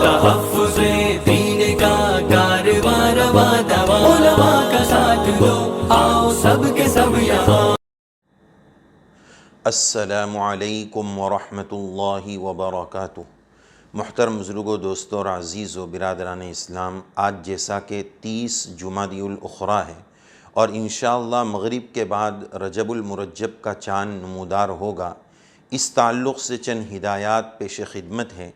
تحفظ دین کا کارواں رواں دواں، علماء کا ساتھ دو، آؤ سب کے سب یہاں۔ السلام علیکم ورحمۃ اللہ وبرکاتہ۔ محترم بزرگوں، دوستوں اور عزیز و برادران اسلام، آج جیسا کہ 30 جمادی الاخری ہے اور انشاءاللہ مغرب کے بعد رجب المرجب کا چاند نمودار ہوگا، اس تعلق سے چند ہدایات پیش خدمت ہے۔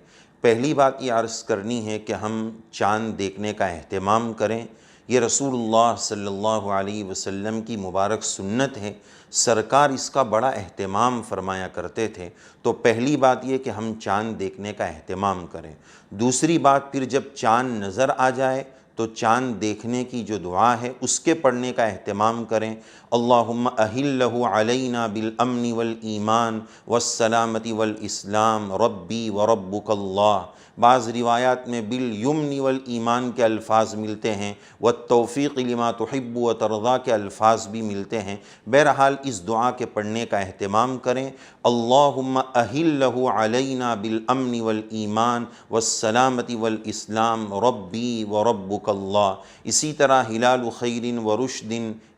پہلی بات یہ عرض کرنی ہے کہ ہم چاند دیکھنے کا اہتمام کریں، یہ رسول اللہ صلی اللہ علیہ وسلم کی مبارک سنت ہے، سرکار اس کا بڑا اہتمام فرمایا کرتے تھے۔ تو پہلی بات یہ کہ ہم چاند دیکھنے کا اہتمام کریں۔ دوسری بات، پھر جب چاند نظر آ جائے تو چاند دیکھنے کی جو دعا ہے اس کے پڑھنے کا اہتمام کریں۔ اللہم احلہ علینا بالامن والایمان والسلامت والاسلام ربی وربک اللہ۔ بعض روایات میں بالیمن والایمان کے الفاظ ملتے ہیں، والتوفیق لما تحب وترضا کے الفاظ بھی ملتے ہیں۔ بہرحال اس دعا کے پڑھنے کا اہتمام کریں۔ اللہم احلہ علینا بالامن والایمان والسلامت والاسلام ربی وربک اللہ۔ اسی طرح ہلال خیر ورشد،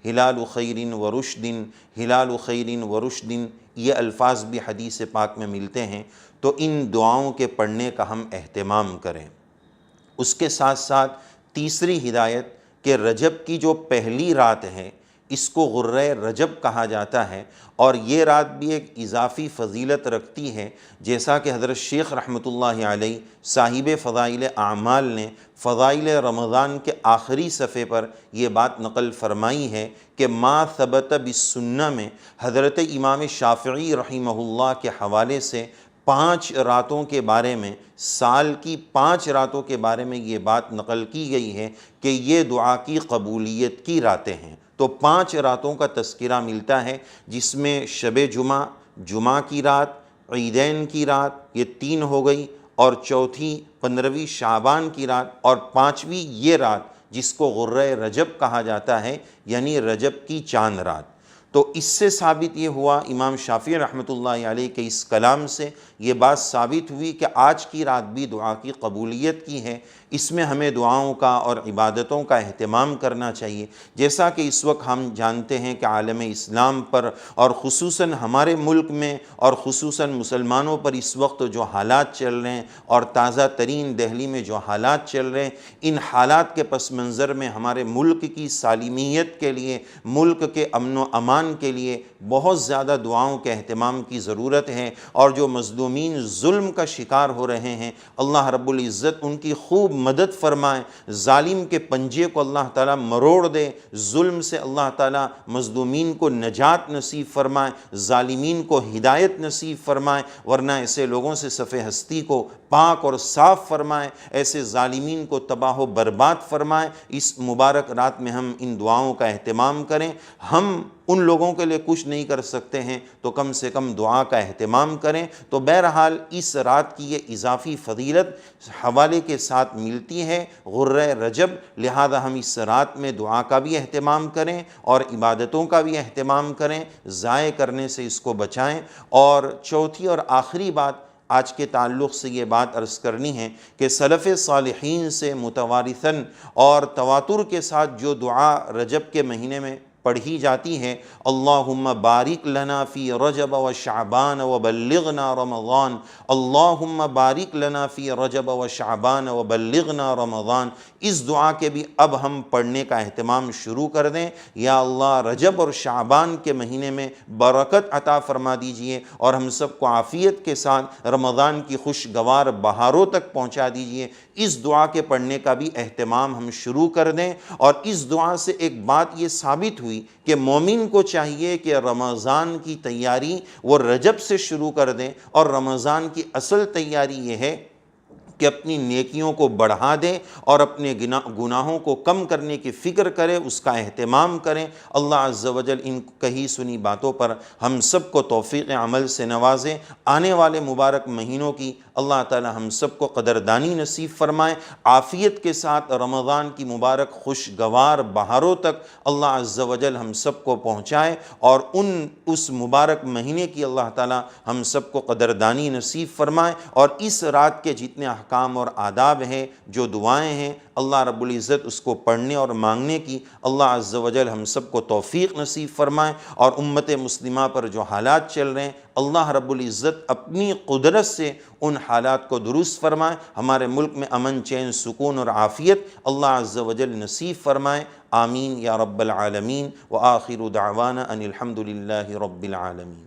ہلال خیر ورشد، ہلال خیر ورشد، یہ الفاظ بھی حدیث پاک میں ملتے ہیں۔ تو ان دعاؤں کے پڑھنے کا ہم اہتمام کریں۔ اس کے ساتھ ساتھ تیسری ہدایت کہ رجب کی جو پہلی رات ہے اس کو غرہ رجب کہا جاتا ہے، اور یہ رات بھی ایک اضافی فضیلت رکھتی ہے، جیسا کہ حضرت شیخ رحمۃ اللہ علیہ صاحب فضائل اعمال نے فضائل رمضان کے آخری صفحے پر یہ بات نقل فرمائی ہے کہ ما ثبت بالسنہ میں حضرت امام شافعی رحمہ اللہ کے حوالے سے 5 راتوں کے بارے میں، سال کی 5 راتوں کے بارے میں یہ بات نقل کی گئی ہے کہ یہ دعا کی قبولیت کی راتیں ہیں۔ تو 5 راتوں کا تذکرہ ملتا ہے، جس میں شب جمعہ، جمعہ کی رات، عیدین کی رات، یہ 3 ہو گئی، اور چوتھی 15ویں شعبان کی رات، اور 5ویں یہ رات جس کو غرہ رجب کہا جاتا ہے، یعنی رجب کی چاند رات۔ تو اس سے ثابت یہ ہوا، امام شافعی رحمۃ اللہ علیہ کے اس کلام سے یہ بات ثابت ہوئی کہ آج کی رات بھی دعا کی قبولیت کی ہے۔ اس میں ہمیں دعاؤں کا اور عبادتوں کا اہتمام کرنا چاہیے۔ جیسا کہ اس وقت ہم جانتے ہیں کہ عالم اسلام پر اور خصوصاً ہمارے ملک میں اور خصوصاً مسلمانوں پر اس وقت جو حالات چل رہے ہیں، اور تازہ ترین دہلی میں جو حالات چل رہے ہیں، ان حالات کے پس منظر میں ہمارے ملک کی سالمیت کے لیے، ملک کے امن و امان کے لیے بہت زیادہ دعاؤں کے اہتمام کی ضرورت ہے۔ اور جو مظلومین ظلم کا شکار ہو رہے ہیں، اللہ رب العزت ان کی خوب مدد فرمائے، ظالم کے پنجے کو اللہ تعالیٰ مروڑ دے، ظلم سے اللہ تعالیٰ مظلومین کو نجات نصیب فرمائے، ظالمین کو ہدایت نصیب فرمائے، ورنہ ایسے لوگوں سے صف ہستی کو پاک اور صاف فرمائے، ایسے ظالمین کو تباہ و برباد فرمائے۔ اس مبارک رات میں ہم ان دعاؤں کا اہتمام کریں۔ ہم ان لوگوں کے لیے کچھ نہیں کر سکتے ہیں تو کم سے کم دعا کا اہتمام کریں۔ تو بہرحال اس رات کی یہ اضافی فضیلت حوالے کے ساتھ ملتی ہے غرہ رجب، لہذا ہم اس رات میں دعا کا بھی اہتمام کریں اور عبادتوں کا بھی اہتمام کریں، ضائع کرنے سے اس کو بچائیں۔ اور چوتھی اور آخری بات آج کے تعلق سے یہ بات عرض کرنی ہے کہ سلف صالحین سے متوارثاً اور تواتر کے ساتھ جو دعا رجب کے مہینے میں پڑھی جاتی ہے، اللہم بارک لنا فی رجب و شعبان و بلغنا رمضان، اللہم بارک لنا فی رجب و شعبان و بلغنا رمضان، اس دعا کے بھی اب ہم پڑھنے کا اہتمام شروع کر دیں۔ یا اللہ رجب اور شعبان کے مہینے میں برکت عطا فرما دیجئے اور ہم سب کو عافیت کے ساتھ رمضان کی خوشگوار بہاروں تک پہنچا دیجئے۔ اس دعا کے پڑھنے کا بھی اہتمام ہم شروع کر دیں۔ اور اس دعا سے ایک بات یہ ثابت ہوئی کہ مومن کو چاہیے کہ رمضان کی تیاری وہ رجب سے شروع کر دیں، اور رمضان کی اصل تیاری یہ ہے کہ اپنی نیکیوں کو بڑھا دیں اور اپنے گناہوں کو کم کرنے کی فکر کریں، اس کا اہتمام کریں۔ اللہ عز و جل ان کہی سنی باتوں پر ہم سب کو توفیق عمل سے نوازیں۔ آنے والے مبارک مہینوں کی اللہ تعالی ہم سب کو قدردانی نصیب فرمائے، عافیت کے ساتھ رمضان کی مبارک خوشگوار بہاروں تک اللہ عز و جل ہم سب کو پہنچائے، اور اس مبارک مہینے کی اللہ تعالی ہم سب کو قدردانی نصیب فرمائے، اور اس رات کے جتنے احکام اور آداب ہیں، جو دعائیں ہیں، اللہ رب العزت اس کو پڑھنے اور مانگنے کی اللہ عز و جل ہم سب کو توفیق نصیب فرمائے، اور امت مسلمہ پر جو حالات چل رہے ہیں اللہ رب العزت اپنی قدرت سے ان حالات کو درست فرمائے، ہمارے ملک میں امن، چین، سکون اور عافیت اللہ عز و جل نصیب فرمائے، آمین یا رب العالمین، وآخر دعوانا ان الحمد للہ رب العالمین۔